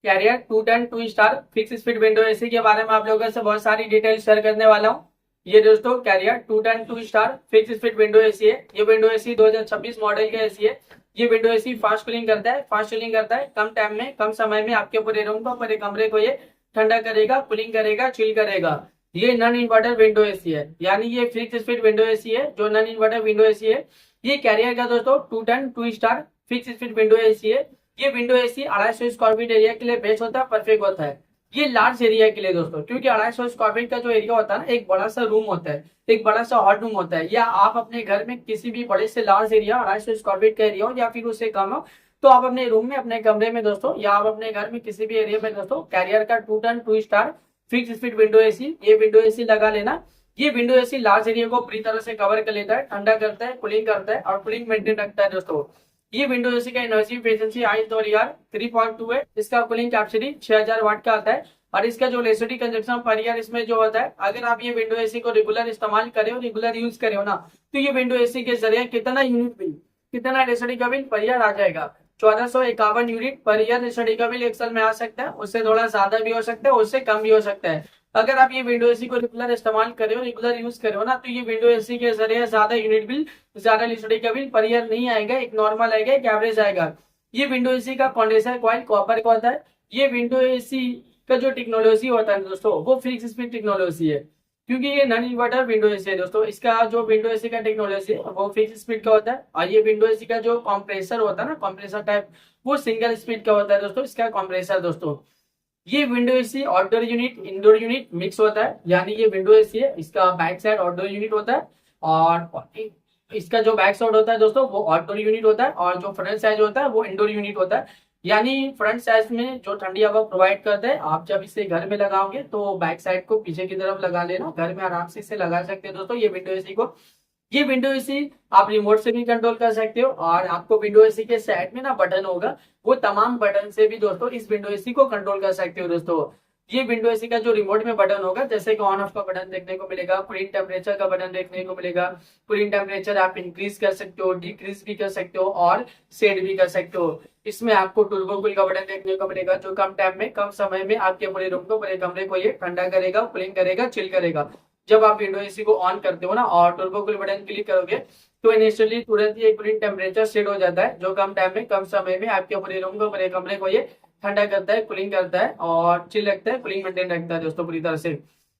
Career 210 two star fix speed window AC के बारे में आप लोगों से बहुत सारी डिटेल शेयर करने वाला हूँ। ये दोस्तों Carrier 210 two star fix speed window AC है। ये विंडो एसी 2026 मॉडल का एसी है। ये विंडो एसी फास्ट कूलिंग करता है, कम टाइम में कम समय में आपके पूरे रूम को, पूरे कमरे को ये ठंडा करेगा, कूलिंग करेगा, चिल करेगा। ये नॉन इन्वर्टर विंडो एसी है, यानी ये फिक्स स्पीड विंडो एसी है जो नॉन इन्वर्टर विंडो एसी है। ये कैरियर का दोस्तों 210 two star fix speed window AC है। ये window AC 250 square feet area के लिए बेस्ट होता है, परफेक्ट होता है। ये लार्ज एरिया के लिए दोस्तों, क्योंकि 250 स्क्वायर फीट का जो एरिया होता है ना, एक बड़ा सा रूम होता है, एक बड़ा सा हॉट रूम होता है। या आप अपने घर में किसी भी बड़े से लार्ज एरिया 250 स्क्वायर फीट का एरिया हो या फिर उससे कम हो, तो आप अपने रूम में, अपने कमरे में दोस्तों, या आप अपने घर में किसी भी एरिया में दोस्तों कैरियर का 210 two star fix speed window AC, ये विंडो एसी लगा लेना। ये विंडो एसी लार्ज एरिया को पूरी तरह से कवर कर लेता है, ठंडा करता है, कूलिंग करता है और कूलिंग मेंटेन रखता है दोस्तों। ये विंडो एसी का एनर्जी एफिशिएंसी ISO 3.2 है। इसका कूलिंग कैपेसिटी 6000 वाट का आता है और इसका जो इलेक्ट्रिसिटी कंजप्शन पर ईयर इसमें जो होता है, अगर आप ये विंडो एसी को रेगुलर इस्तेमाल करे हो, रेगुलर यूज करे हो ना, तो ये विंडो एसी के जरिए कितना यूनिट बिल, कितना इलेक्ट्रिसिटी का बिल पर ईयर आ जाएगा। 1451 यूनिट पर ईयर इलेक्ट्रिसिटी का बिल एक साल में आ सकता है। उससे थोड़ा ज्यादा भी हो सकता है, उससे कम भी हो सकता है। अगर आप ये विंडो एसी को रेगुलर इस्तेमाल करे हो, रेगुलर यूज करे हो ना, तो ये विंडो एसी के जरिए ज्यादा यूनिट बिल, ज्यादा इलेक्ट्रिसिटी का बिल पर ईयर नहीं आएगा, एक नॉर्मल आएगा, एक एवरेज आएगा। ये विंडो एसी का कंडेंसर कॉइल कॉपर का होता है। ये विंडो एसी का जो टेक्नोलॉजी होता है दोस्तों, वो फिक्स स्पीड टेक्नोलॉजी है, क्योंकि ये नॉन इन्वर्टर विंडो एसी है दोस्तों। इसका जो विंडो एसी का टेक्नोलॉजी है वो फिक्स स्पीड का होता है। और ये विंडो एसी का जो कंप्रेसर होता है ना, कंप्रेसर टाइप, वो सिंगल स्पीड का होता है दोस्तों, इसका कंप्रेसर दोस्तों। ये window AC outdoor unit indoor unit mix होता है, यानी ये विंडो एसी है, इसका बैक साइड आउटडोर यूनिट होता है और इसका जो बैक साइड होता है दोस्तों वो आउटडोर यूनिट होता है और जो फ्रंट साइड होता है वो इंडोर यूनिट होता है। यानी फ्रंट साइड में जो ठंडी हवा प्रोवाइड करता है, आप जब इसे घर में लगाओगे तो बैक साइड को पीछे की तरफ लगा लेना, घर में आराम से इसे लगा सकते हैं दोस्तों ये विंडो एसी को। ये विंडो एसी आप रिमोट से भी कंट्रोल कर सकते हो और आपको विंडो एसी के साइड में ना बटन होगा, वो तमाम बटन से भी दोस्तों इस विंडो एसी को कंट्रोल कर सकते हो दोस्तों। ये विंडो एसी का जो रिमोट में बटन होगा, जैसे कि ऑन ऑफ का बटन देखने को मिलेगा, कूलिंग टेम्परेचर का बटन देखने को मिलेगा। कूलिंग टेम्परेचर आप इंक्रीज कर सकते हो, डिक्रीज भी कर सकते हो और सेट भी कर सकते हो। इसमें आपको टर्बो कूल का बटन देखने को मिलेगा, जो कम टाइम में, कम समय में आपके पूरे रूम को, पूरे कमरे को ये ठंडा करेगा, कूलिंग करेगा, चिल करेगा। जब आप विंडो एसी को ऑन करते हो ना और टर्बो कूल बटन क्लिक करोगे, तो इनिशियली तुरंत ही कूलिंग टेम्परेचर सेट हो जाता है, जो कम टाइम में, कम समय में आपके पूरे रूम को, पूरे कमरे को ये ठंडा करता है, कूलिंग करता है और चिल रखता है, कूलिंग मेंटेन रखता है दोस्तों पूरी तरह से।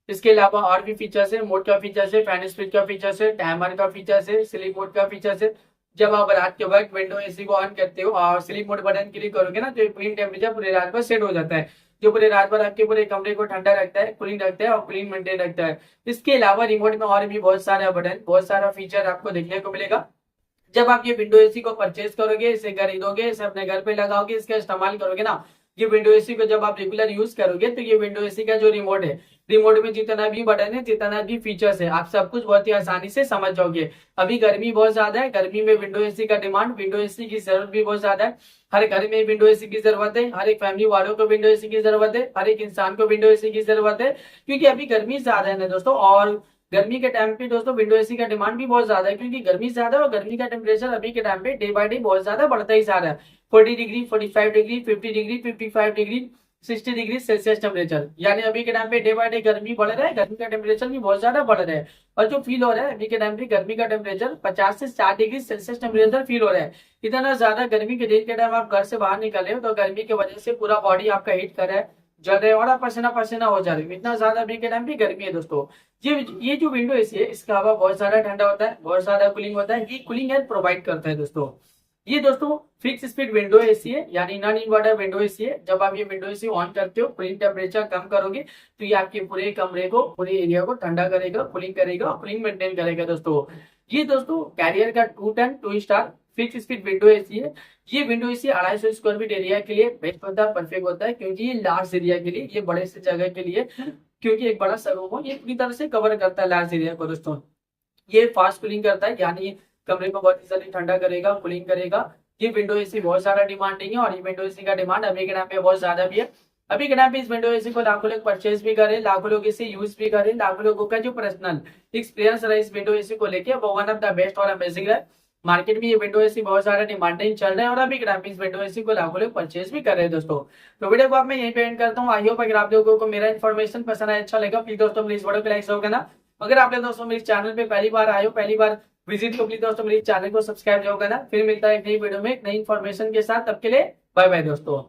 इसके अलावा और भी फीचर्स है, मोड का फीचर्स है, फैन स्पीड का फीचर्स है, टाइमर का फीचर्स है, स्लीप मोड का फीचर्स है। जब आप रात के वक्त विंडो एसी को ऑन करते हो और स्लीप मोड बटन क्लिक करोगे ना, तो कूलिंग टेम्परेचर पूरे रात भर सेट हो जाता है, जो पूरे रात भर आपके पूरे कमरे को ठंडा रखता है, कूलिंग रखता है और कूलिंग मेंटेन रखता है। इसके अलावा रिमोट में और भी बहुत सारा बटन, बहुत सारा फीचर आपको देखने को मिलेगा। जब आप ये विंडो एसी को परचेज करोगे, इसे खरीदोगे, इसे अपने घर पे लगाओगे, इसका इस्तेमाल करोगे ना, ये विंडो एसी को जब आप रेगुलर यूज करोगे, तो ये विंडो एसी का जो रिमोट है, रिमोट में जितना भी बटन है, जितना भी फीचर्स है, आप सब कुछ बहुत ही आसानी से समझ जाओगे। अभी गर्मी बहुत ज्यादा है, गर्मी में विंडो एसी का डिमांड, विंडो एसी की जरूरत भी बहुत ज्यादा है। हर घर में विंडो एसी की जरूरत है, हर एक फैमिली वालों को विंडो एसी की जरूरत है, हर एक इंसान को विंडो एसी की जरूरत है, क्योंकि अभी गर्मी ज्यादा है ना दोस्तों। और गर्मी के टाइम पे दोस्तों विंडो एसी का डिमांड भी बहुत ज्यादा है, क्योंकि गर्मी ज्यादा है और गर्मी का टेम्परेचर अभी के टाइम पे डे बाय डे बहुत ज्यादा बढ़ता ही जा रहा है। 40 degree, 45 degree, 50 degree, 55 degree, 60 degree Celsius temperature, यानी अभी के टाइम पे डे बाय डे गर्मी बढ़ रहा है, गर्मी का टेम्परेचर भी बहुत ज्यादा बढ़ रहा है। और जो फील हो रहा है अभी के टाइम पे, गर्मी का टेम्परेचर 50 से 60 डिग्री सेल्सियस टेम्परेचर फील हो रहा है। इतना ज्यादा गर्मी के दिन के टाइम आप घर से बाहर निकले हो, तो गर्मी की वजह से पूरा बॉडी आपका हीट कर रहा है, जल रहे और आप पसीना पसीना हो जा रहे हो, इतना ज्यादा अभी के टाइम पे गर्मी है दोस्तों। ये जो विंडो एसी है, इसका हवा बहुत ज्यादा ठंडा होता है, बहुत ज्यादा कूलिंग होता है, ये कूलिंग एयर प्रोवाइड करता है दोस्तों। ये दोस्तों फिक्स स्पीड विंडो एसी है, यानी नॉन इन्वर्टर विंडो एसी है। जब आप ये विंडो एसी ऑन करते हो, कूलिंग टेम्परेचर कम करोगे, तो ये आपके पूरे कमरे को, पूरे एरिया को ठंडा करेगा, कूलिंग करेगा, कूलिंग मेंटेन करेगा दोस्तों। ये दोस्तों कैरियर का 210 two star fix speed window AC है। ये window AC 250 square feet area के लिए बेस्ट होता है, परफेक्ट होता है, क्योंकि ये लार्ज एरिया के लिए, ये बड़े से जगह के लिए, क्योंकि एक बड़ा सा रूम हो, ये पूरी तरह से कवर करता है लार्ज एरिया को दोस्तों। ये फास्ट कूलिंग करता है, यानी कमरे को बहुत जल्दी ठंडा करेगा, कूलिंग करेगा। ये विंडो एसी बहुत सारा डिमांडिंग है और ये विंडो एसी का डिमांड अभी के टाइम पे बहुत ज्यादा भी है। अभी के टाइम पे इस विंडो एसी को लाखों लोग परचेज भी करें, लाखों लोग इसे यूज भी करें, लाखों लोगों का जो पर्सनल एक्सपीरियंस रहा इस विंडो एसी को लेके, वो वन ऑफ द बेस्ट और अमेजिंग है। मार्केट में ये विंडो एसी बहुत सारा डिमांडिंग चल रहा है और अभी ग्रामीण इस विंडो एसी को लाखों लोग परचेज भी कर रहे हैं दोस्तों। तो वीडियो को आप मैं यहीं पे एंड करता हूँ। आई होप अगर आप लोगों को मेरा इन्फॉर्मेशन पसंद आया, अच्छा लगा, प्लीज दोस्तों मेरी इस वीडियो को लाइक जरूर करना। अगर आपने दोस्तों मेरे चैनल पे पहली बार आए हो, पहली बार विजिट को, प्लीज दोस्तों मेरे चैनल को सब्सक्राइब जरूर करना। फिर मिलता है एक नई वीडियो में एक नई इन्फॉर्मेशन के साथ, तब के लिए बाय बाय दोस्तों।